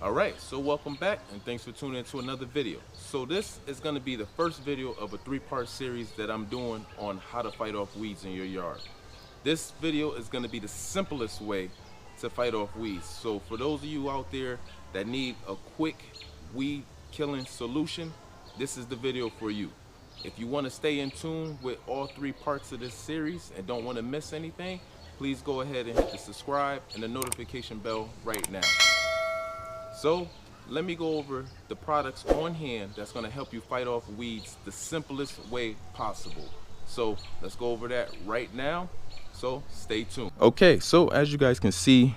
Alright, so welcome back and thanks for tuning into another video. So this is going to be the first video of a three-part series that I'm doing on how to fight off weeds in your yard. This video is going to be the simplest way to fight off weeds. So for those of you out there that need a quick weed killing solution, this is the video for you. If you want to stay in tune with all three parts of this series and don't want to miss anything, please go ahead and hit the subscribe and the notification bell right now. So let me go over the products on hand that's going to help you fight off weeds the simplest way possible. So let's go over that right now. So stay tuned. Okay, so as you guys can see,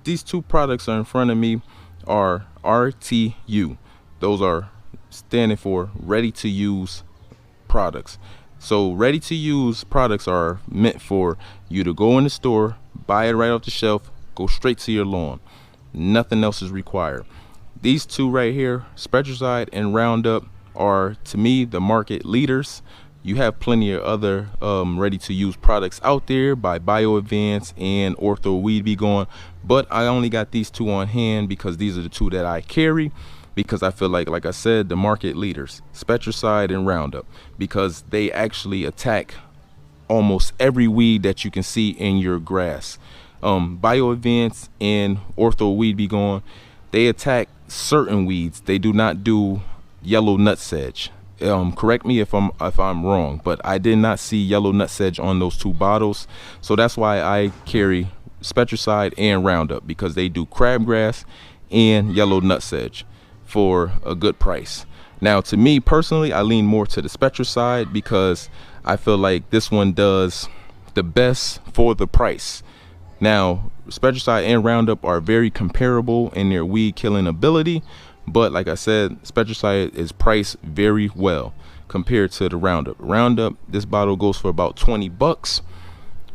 these two products are in front of me are RTU. Those are standing for ready to use products. So ready to use products are meant for you to go in the store, buy it right off the shelf, go straight to your lawn. Nothing else is required. These two right here, Spectracide and Roundup, are to me the market leaders. You have plenty of other ready to use products out there by Bio Advance and Ortho Weed B Gone, but I only got these two on hand because these are the two that I carry, because I feel like I said, the market leaders, Spectracide and Roundup, because they actually attack almost every weed that you can see in your grass. Bio Advance and Ortho Weed B Gone, they attack certain weeds. They do not do yellow nutsedge. Correct me if I'm wrong, but I did not see yellow nutsedge on those two bottles. So that's why I carry Spectracide and Roundup, because they do crabgrass and yellow nutsedge for a good price. Now, to me personally, I lean more to the Spectracide because I feel like this one does the best for the price. Now, Spectracide and Roundup are very comparable in their weed killing ability, but like I said, Spectracide is priced very well compared to the Roundup. Roundup, this bottle goes for about 20 bucks.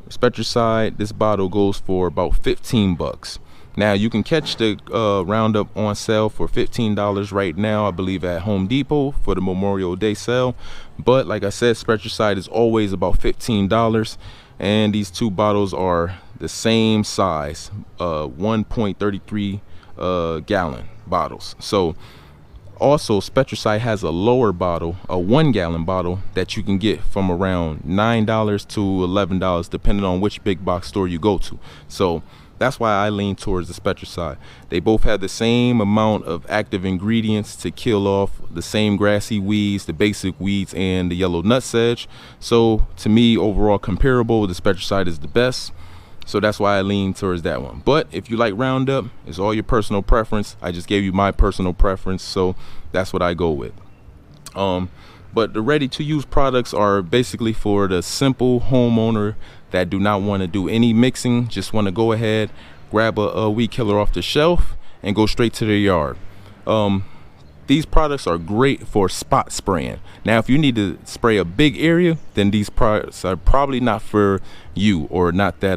Spectracide, this bottle goes for about 15 bucks. Now, you can catch the Roundup on sale for $15 right now, I believe, at Home Depot for the Memorial Day sale. But like I said, Spectracide is always about $15, and these two bottles are the same size, 1.33 gallon bottles. So also, Spectracide has a lower bottle, a 1 gallon bottle, that you can get from around $9 to $11 depending on which big box store you go to. So that's why I lean towards the Spectracide. They both have the same amount of active ingredients to kill off the same grassy weeds, the basic weeds, and the yellow nutsedge. So to me, overall comparable, the Spectracide is the best. So that's why I lean towards that one. But if you like Roundup, it's all your personal preference. I just gave you my personal preference, so that's what I go with. But the ready to use products are basically for the simple homeowner that do not want to do any mixing, just want to go ahead, grab a weed killer off the shelf and go straight to their yard. These products are great for spot spraying. Now, if you need to spray a big area, then these products are probably not for you, or not that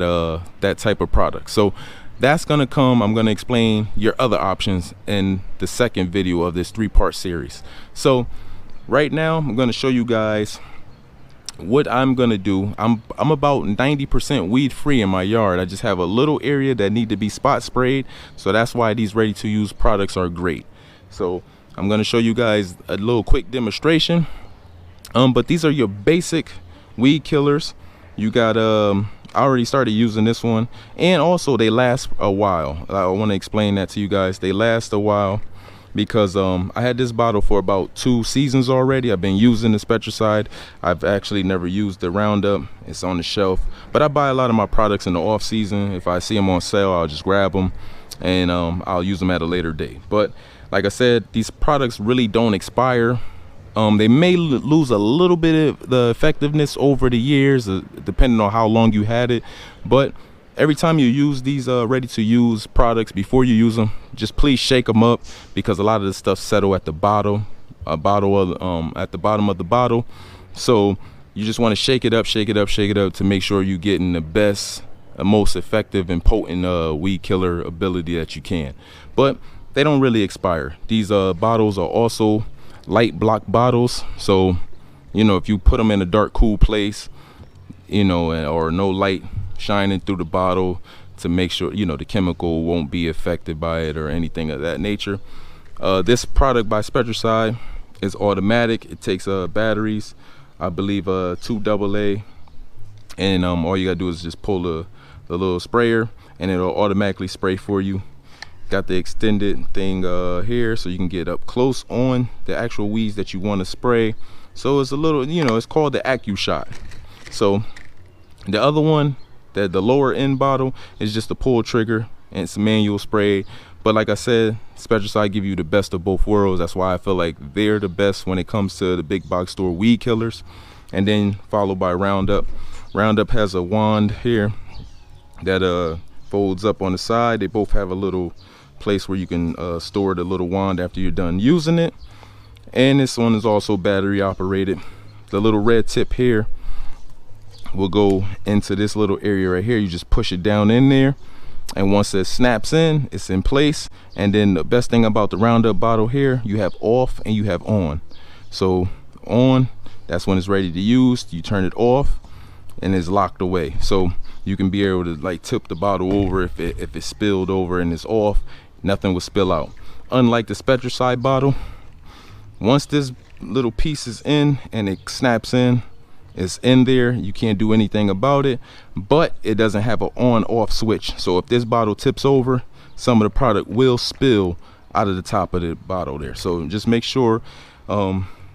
that type of product. So that's gonna come. I'm gonna explain your other options in the second video of this three-part series. So right now, I'm gonna show you guys what I'm gonna do. I'm about 90% weed free in my yard. I just have a little area that need to be spot sprayed, so that's why these ready to use products are great. So I'm going to show you guys a little quick demonstration. But these are your basic weed killers. You got I already started using this one, and also they last a while. I want to explain that to you guys. They last a while because I had this bottle for about 2 seasons already. I've been using the Spectracide. I've actually never used the Roundup. It's on the shelf, but I buy a lot of my products in the off season. If I see them on sale, I'll just grab them, and I'll use them at a later date. But like I said, these products really don't expire. They may lose a little bit of the effectiveness over the years, depending on how long you had it. But every time you use these ready to use products, before you use them, just please shake them up, because a lot of the stuff settle at the bottom, at the bottom of the bottle. So you just want to shake it up to make sure you're getting the best, most effective and potent weed killer ability that you can. But they don't really expire. These bottles are also light block bottles, so you know, if you put them in a dark, cool place, you know, or no light shining through the bottle to make sure, you know, the chemical won't be affected by it or anything of that nature. This product by Spectracide is automatic. It takes batteries, I believe 2 AA, and all you gotta do is just pull the little sprayer and it'll automatically spray for you. Got the extended thing here so you can get up close on the actual weeds that you want to spray. So it's a little, you know, it's called the AccuShot. So the other one, the lower end bottle, is just a pull trigger and it's a manual spray. But like I said, Spectracide give you the best of both worlds. That's why I feel like they're the best when it comes to the big box store weed killers. And then followed by Roundup. Roundup has a wand here that folds up on the side. They both have a little place where you can store the little wand after you're done using it. And this one is also battery operated. The little red tip here will go into this little area right here. You just push it down in there, and once it snaps in, it's in place. And then the best thing about the Roundup bottle here, you have off and you have on. So on, that's when it's ready to use. You turn it off and it's locked away, so you can be able to like tip the bottle over if it spilled over, and it's off, nothing will spill out. Unlike the Spectracide bottle, once this little piece is in and it snaps in, it's in there, you can't do anything about it. But it doesn't have an on off switch, so if this bottle tips over, some of the product will spill out of the top of the bottle there. So just make sure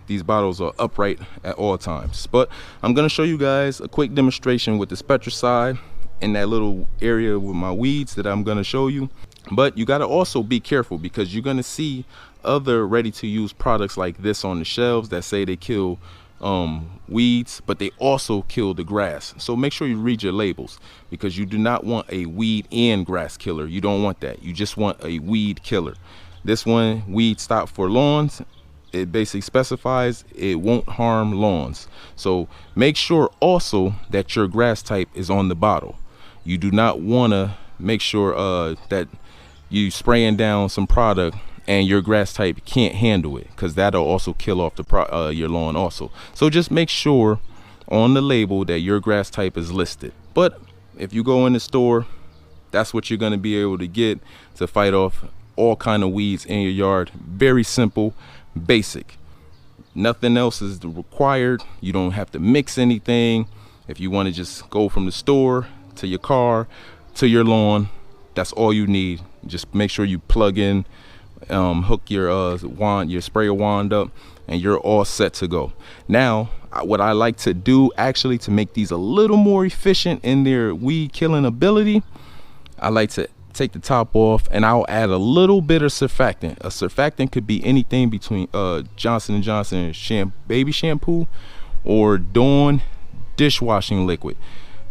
these bottles are upright at all times. But I'm gonna show you guys a quick demonstration with the Spectracide in that little area with my weeds that I'm gonna show you. But you gotta also be careful, because you're gonna see other ready-to-use products like this on the shelves that say they kill weeds, but they also kill the grass. So make sure you read your labels, because you do not want a weed and grass killer. You don't want that. You just want a weed killer. This one, Weed Stop for Lawns, it basically specifies it won't harm lawns. So make sure also that your grass type is on the bottle. You do not want to make sure that you spraying down some product and your grass type can't handle it, because that'll also kill off the your lawn also. So just make sure on the label that your grass type is listed. But if you go in the store, that's what you're going to be able to get to fight off all kind of weeds in your yard. Very simple, basic, nothing else is required. You don't have to mix anything. If you want to just go from the store to your car to your lawn, that's all you need. Just make sure you plug in, hook your wand, your sprayer wand up, and you're all set to go. Now what I like to do actually to make these a little more efficient in their weed killing ability, I like to take the top off and I'll add a little bit of surfactant. A surfactant could be anything between Johnson & Johnson baby shampoo or Dawn dishwashing liquid.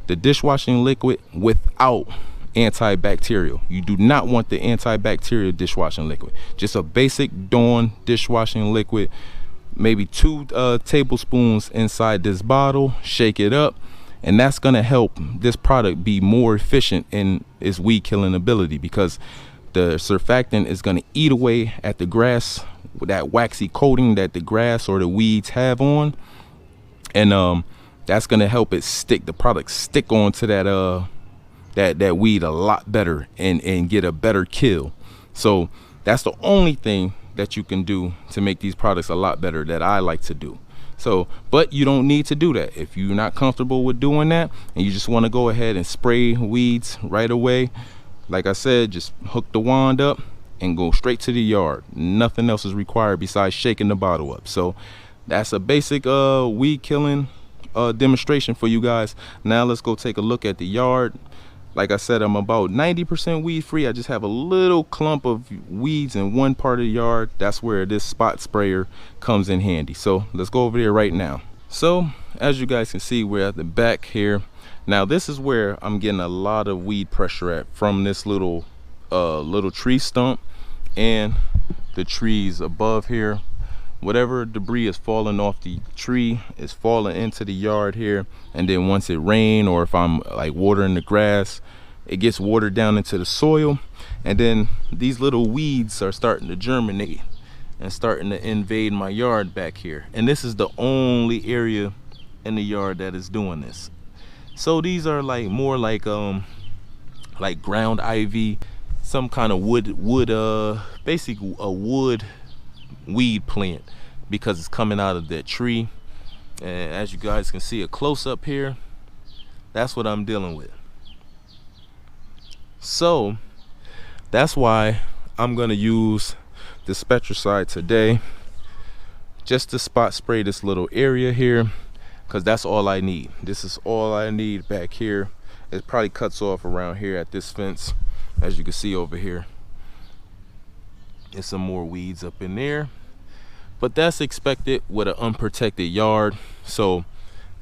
The dishwashing liquid without antibacterial. You do not want the antibacterial dishwashing liquid. Just a basic Dawn dishwashing liquid, maybe 2 tablespoons inside this bottle. Shake it up, and that's going to help this product be more efficient in its weed killing ability, because the surfactant is going to eat away at the grass, that waxy coating that the grass or the weeds have on, and that's going to help it stick, the product stick onto that that weed a lot better and get a better kill. So that's the only thing that you can do to make these products a lot better that I like to do. So, but you don't need to do that. If you're not comfortable with doing that and you just want to go ahead and spray weeds right away, like I said, just hook the wand up and go straight to the yard. Nothing else is required besides shaking the bottle up. So that's a basic weed killing demonstration for you guys. Now let's go take a look at the yard. Like I said, I'm about 90% weed free. I just have a little clump of weeds in one part of the yard. That's where this spot sprayer comes in handy. So let's go over there right now. So as you guys can see, we're at the back here. Now this is where I'm getting a lot of weed pressure at from this little tree stump and the trees above here. Whatever debris is falling off the tree is falling into the yard here, and then once it rains, or if I'm like watering the grass, it gets watered down into the soil, and then these little weeds are starting to germinate and starting to invade my yard back here. And this is the only area in the yard that is doing this. So these are like more like like ground ivy, some kind of basically a wood weed plant, because it's coming out of that tree. And as you guys can see a close up here, that's what I'm dealing with. So that's why I'm gonna use the Spectracide today, just to spot spray this little area here, because that's all I need. This is all I need back here. It probably cuts off around here at this fence, as you can see over here. There's some more weeds up in there, but that's expected with an unprotected yard. So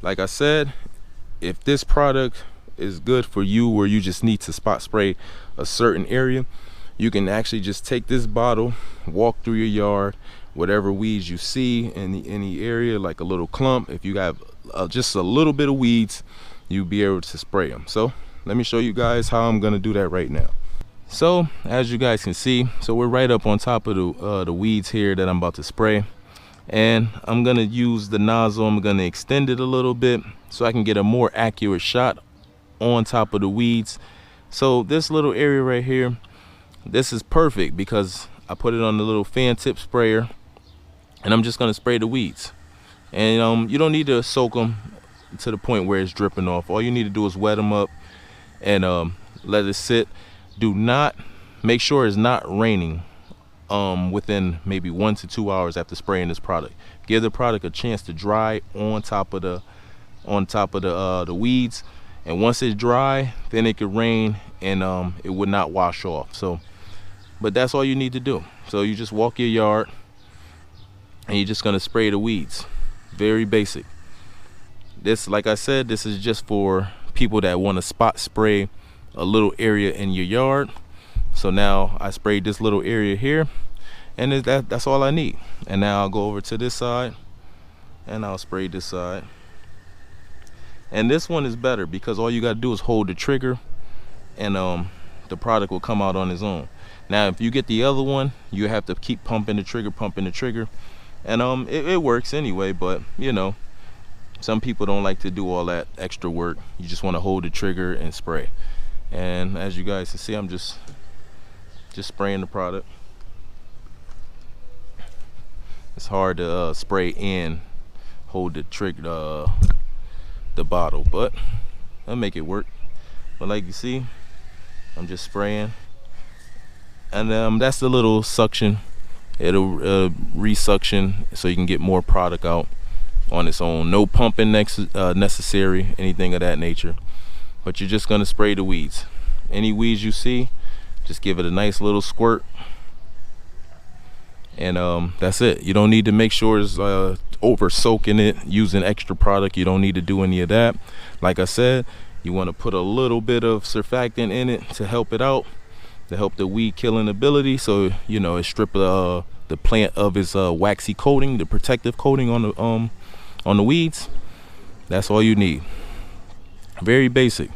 like I said, if this product is good for you, where you just need to spot spray a certain area, you can actually just take this bottle, walk through your yard, whatever weeds you see in any area, like a little clump, if you have just a little bit of weeds, you'll be able to spray them. So let me show you guys how I'm gonna do that right now. So as you guys can see, so we're right up on top of the weeds here that I'm about to spray, and I'm gonna use the nozzle. I'm gonna extend it a little bit so I can get a more accurate shot on top of the weeds. So this little area right here, this is perfect because I put it on the little fan tip sprayer, and I'm just gonna spray the weeds. And you don't need to soak them to the point where it's dripping off. All you need to do is wet them up and let it sit. Do not, make sure it's not raining within maybe 1 to 2 hours after spraying this product. Give the product a chance to dry on top of the weeds, and once it's dry, then it could rain and it would not wash off. So but that's all you need to do. So you just walk your yard and you're just gonna spray the weeds. Very basic. This, like I said, this is just for people that want to spot spray a little area in your yard. So now I sprayed this little area here, and that's all I need. And now I'll go over to this side and I'll spray this side. And this one is better because all you got to do is hold the trigger, and the product will come out on its own. Now if you get the other one, you have to keep pumping the trigger, and it works anyway, but you know, some people don't like to do all that extra work. You just want to hold the trigger and spray. And as you guys can see, I'm just spraying the product. It's hard to spray and hold the trigger, the bottle, but I'll make it work. But like you see, I'm just spraying, and that's the little suction. It'll re-suction so you can get more product out on its own. No pumping necessary, anything of that nature. But you're just gonna spray the weeds. Any weeds you see, just give it a nice little squirt, and that's it. You don't need to make sure it's over soaking it using extra product. You don't need to do any of that. Like I said, you want to put a little bit of surfactant in it to help it out, to help the weed killing ability, so you know it strip the plant of its waxy coating, the protective coating on the weeds. That's all you need. Very basic.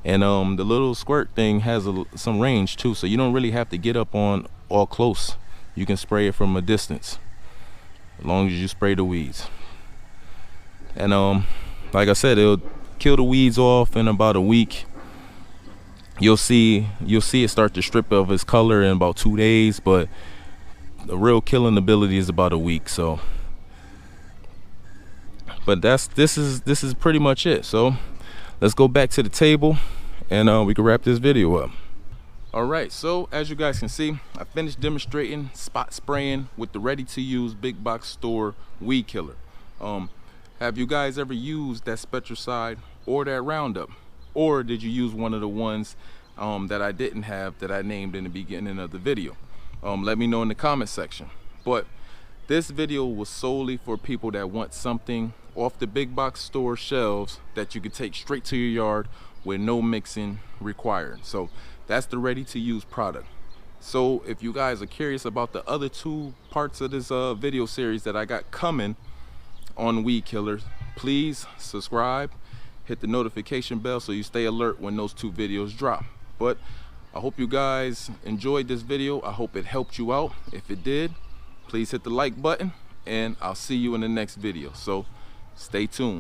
And the little squirt thing has some range too, so you don't really have to get up on all close. You can spray it from a distance as long as you spray the weeds. And like I said, it'll kill the weeds off in about a week. You'll see it start to strip of its color in about 2 days, but the real killing ability is about a week. So but this is pretty much it. So let's go back to the table and we can wrap this video up. All right, so as you guys can see, I finished demonstrating spot spraying with the ready-to-use big box store weed killer. Have you guys ever used that Spectracide or that Roundup, or did you use one of the ones that I didn't have, that I named in the beginning of the video? Let me know in the comment section. But this video was solely for people that want something off the big box store shelves that you could take straight to your yard with no mixing required. So that's the ready-to-use product. So if you guys are curious about the other 2 parts of this video series that I got coming on weed killers, please subscribe, hit the notification bell so you stay alert when those 2 videos drop. But I hope you guys enjoyed this video. I hope it helped you out. If it did, please hit the like button, and I'll see you in the next video. So stay tuned.